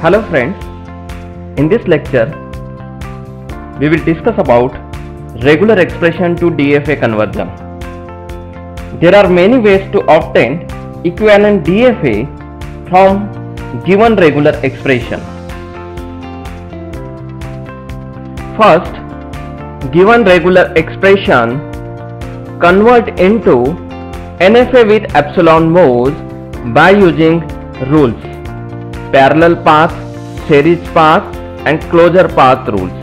Hello friends, in this lecture we will discuss about regular expression to DFA conversion. There are many ways to obtain equivalent DFA from given regular expression. First, given regular expression convert into NFA with epsilon modes by using rules: parallel path, series path and closure path rules.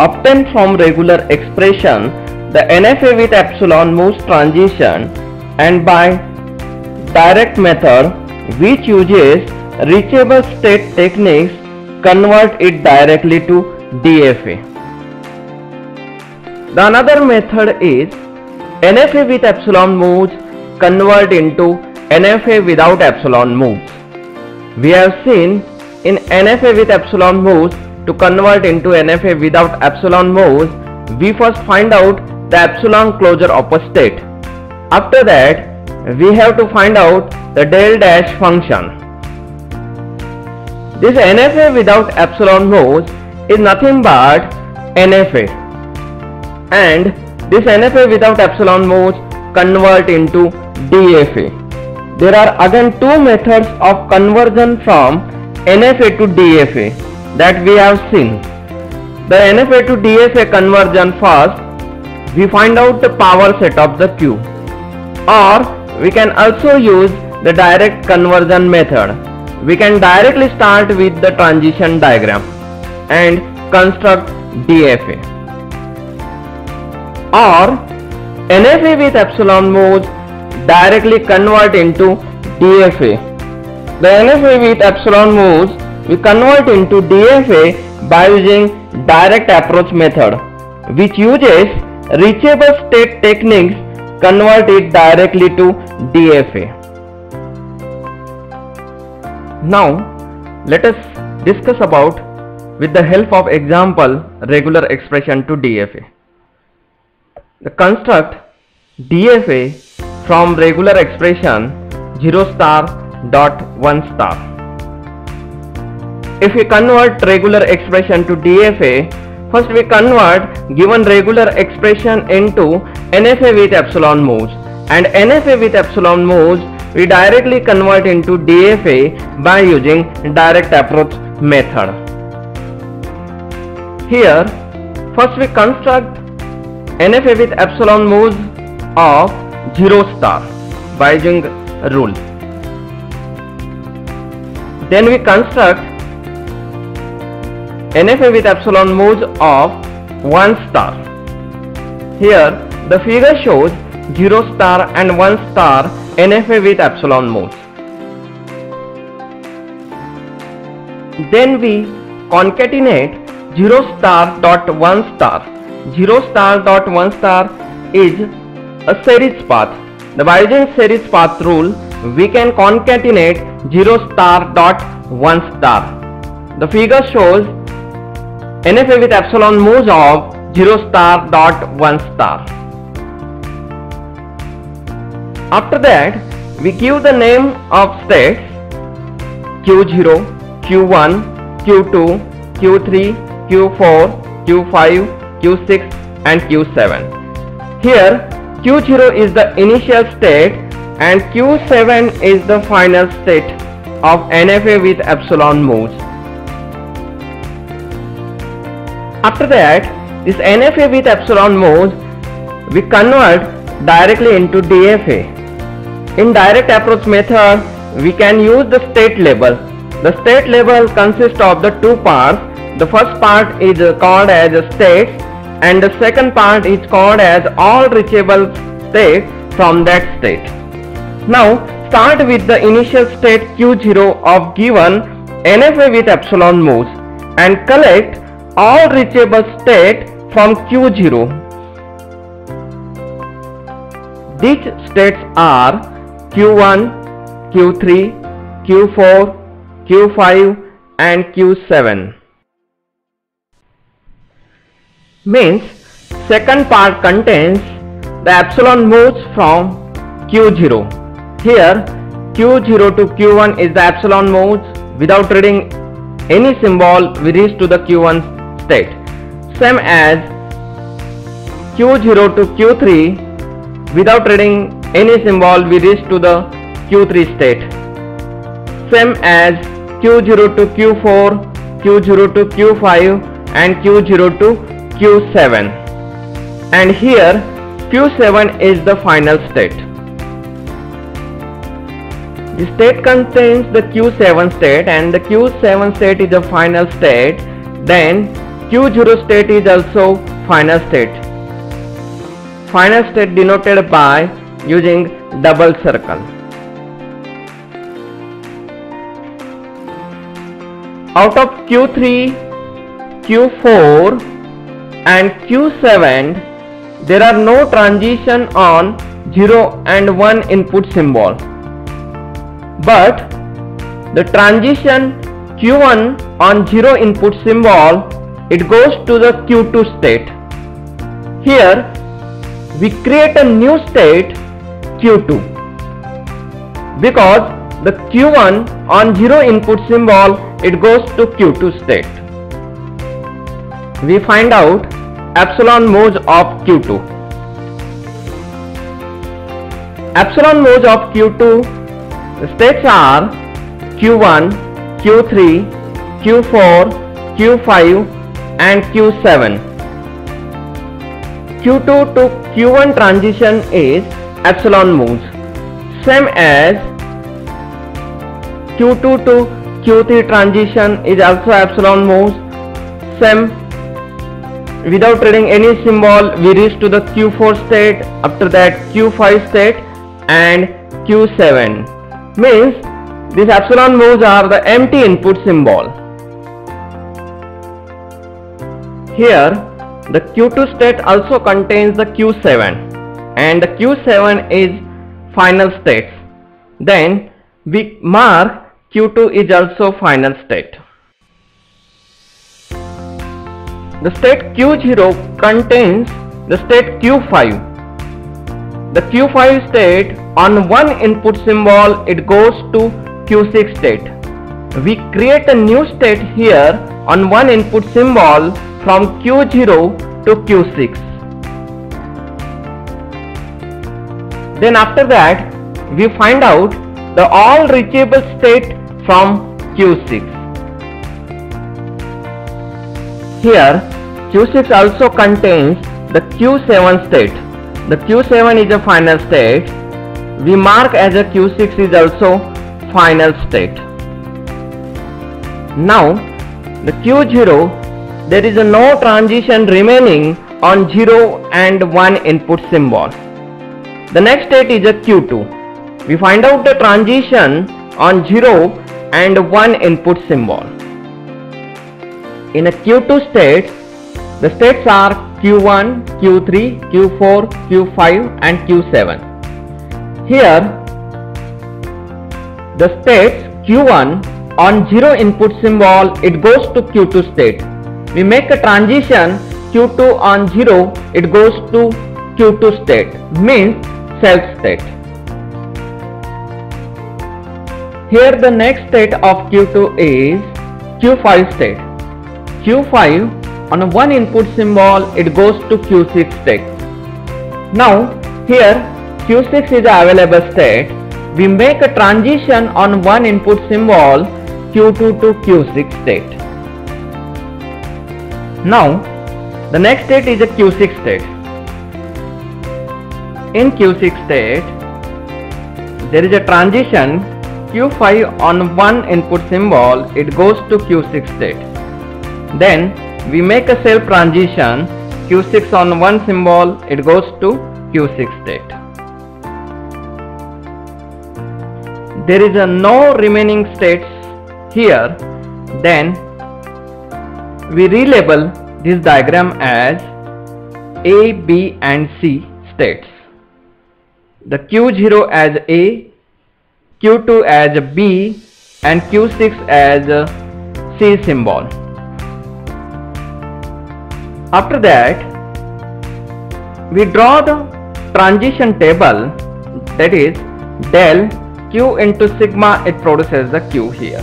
Obtained from regular expression the NFA with epsilon moves transition, and by direct method which uses reachable state techniques convert it directly to DFA. The another method is NFA with epsilon moves convert into NFA without epsilon moves. We have seen in NFA with epsilon moves, to convert into NFA without epsilon moves, we first find out the epsilon closure of a state. After that, we have to find out the del dash function. This NFA without epsilon moves is nothing but NFA, and this NFA without epsilon moves convert into DFA. There are again two methods of conversion from NFA to DFA that we have seen. The NFA to DFA conversion, first we find out the power set of the Q, or we can also use the direct conversion method. We can directly start with the transition diagram and construct DFA, or NFA with epsilon moves directly convert into DFA. The NFA with epsilon moves we convert into DFA by using direct approach method, which uses reachable state techniques convert it directly to DFA. Now let us discuss about, with the help of example, regular expression to DFA. The construct DFA from regular expression 0 star dot 1 star. If we convert regular expression to DFA, first we convert given regular expression into NFA with epsilon moves, and NFA with epsilon moves we directly convert into DFA by using direct approach method. Here, first we construct NFA with epsilon moves of 0 star by using rule. Then we construct NFA with epsilon moves of 1 star. Here the figure shows 0 star and 1 star NFA with epsilon moves. Then we concatenate 0 star dot 1 star. 0 star dot 1 star is a series path. By using series path rule, we can concatenate 0 star dot 1 star. The figure shows NFA with epsilon moves of 0 star dot 1 star. After that, we give the name of states Q0, Q1, Q2, Q3, Q4, Q5, Q6 and Q7. Here Q0 is the initial state and Q7 is the final state of NFA with epsilon moves. After that, this NFA with epsilon moves we convert directly into DFA. In direct approach method, we can use the state label. The state label consists of the two parts. The first part is called as states, and the second part is called as all reachable states from that state. Now start with the initial state Q0 of given NFA with epsilon moves and collect all reachable state from Q0. These states are Q1, Q3, Q4, Q5 and Q7. Means second part contains the epsilon moves from Q0. Here Q0 to Q1 is the epsilon moves, without reading any symbol we reach to the Q1 state. Same as Q0 to Q3, without reading any symbol we reach to the Q3 state. Same as Q0 to Q4, Q0 to Q5 and Q0 to Q7. And here Q7 is the final state. The state contains the Q7 state, and the Q7 state is the final state. Then Q0 state is also final state. Final state denoted by using double circle. Out of Q3, Q4 and Q7, there are no transition on 0 and 1 input symbol. But the transition Q1 on 0 input symbol, it goes to the Q2 state. Here we create a new state Q2, because the Q1 on 0 input symbol, it goes to Q2 state. We find out epsilon modes of Q2. Epsilon modes of Q2, the states are Q1, Q3, Q4, Q5 and Q7. Q2 to Q1 transition is epsilon modes. Same as Q2 to Q3 transition is also epsilon modes. Same, without reading any symbol we reach to the Q4 state, after that Q5 state and Q7. Means these epsilon modes are the empty input symbol. Here the Q2 state also contains the Q7, and the Q7 is final state. Then we mark Q2 is also final state. The state Q0 contains the state Q5. The Q5 state, on 1 input symbol it goes to Q6 state. We create a new state here on 1 input symbol from Q0 to Q6. Then after that we find out the all reachable state from Q6. Here Q6 also contains the Q7 state. The Q7 is a final state. We mark as a Q6 is also final state. Now the Q0, there is no transition remaining on 0 and 1 input symbol. The next state is a Q2. We find out the transition on 0 and 1 input symbol. In a Q2 state, the states are Q1, Q3, Q4, Q5 and Q7. Here the states Q1 on 0 input symbol, it goes to Q2 state. We make a transition Q2 on 0, it goes to Q2 state, means self state. Here the next state of Q2 is Q5 state. Q5 on a 1 input symbol, it goes to Q6 state. Now here Q6 is a available state. We make a transition on 1 input symbol Q2 to Q6 state. Now the next state is a Q6 state. In Q6 state there is a transition Q5 on 1 input symbol, it goes to Q6 state. Then we make a self transition Q6 on 1 symbol, it goes to Q6 state. There is no remaining states here. Then we relabel this diagram as A, B and C states. The Q0 as A, Q2 as B and Q6 as C symbol. After that we draw the transition table, that is del Q into sigma, it produces the Q here.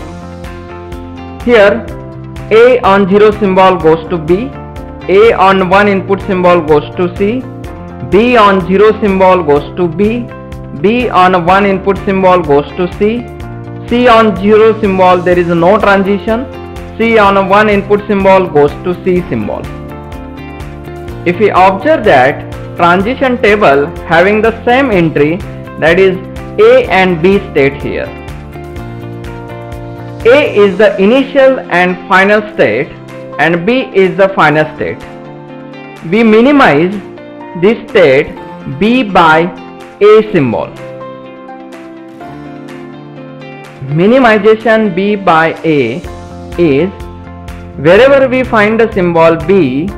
Here A on 0 symbol goes to B, A on 1 input symbol goes to C, B on 0 symbol goes to B, B on 1 input symbol goes to C, C on 0 symbol there is no transition, C on 1 input symbol goes to C symbol. If we observe that transition table having the same entry, that is A and B state here. A is the initial and final state and B is the final state. We minimize this state B by A symbol. Minimization B by A is wherever we find the symbol B,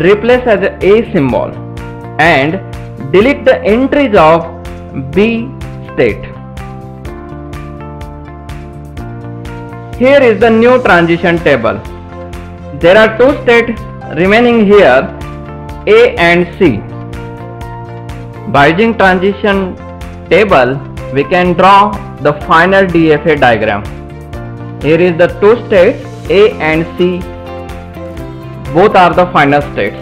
replace as A symbol and delete the entries of B state. Here is the new transition table. There are two states remaining here, A and C. By using transition table, we can draw the final DFA diagram. Here is the two states A and C. Both are the final states.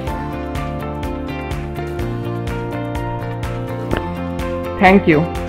Thank you.